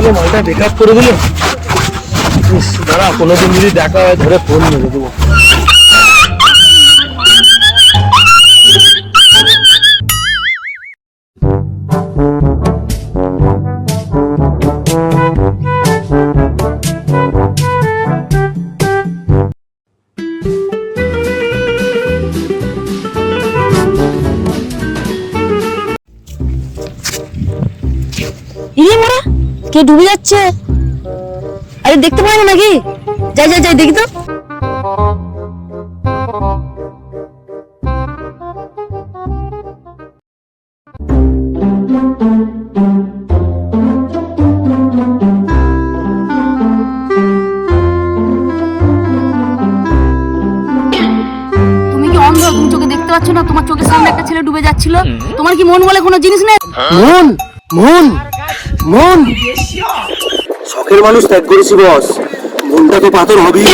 হলো মালটা বেকআপ করে দিল। দাঁড়া, কোনোদিন যদি দেখা হয় ধরে ফোন মেরে দেবো। ইরে মোরা কে ডুবে যাচ্ছে? আরে দেখতে পাই না নাকি? যাই যাই যাই দেখি তো। তুমি কি অন্ধ? তুমি চোখে দেখতে পাচ্ছ না? তোমার চোখের সামনে একটা ছেলে ডুবে যাচ্ছিল। তোমার কি মন বলে কোনো জিনিস নেই? মন মন মন শখের মানুষ ত্যাগ করেছি বস, মনটা তো পাথর হবেই।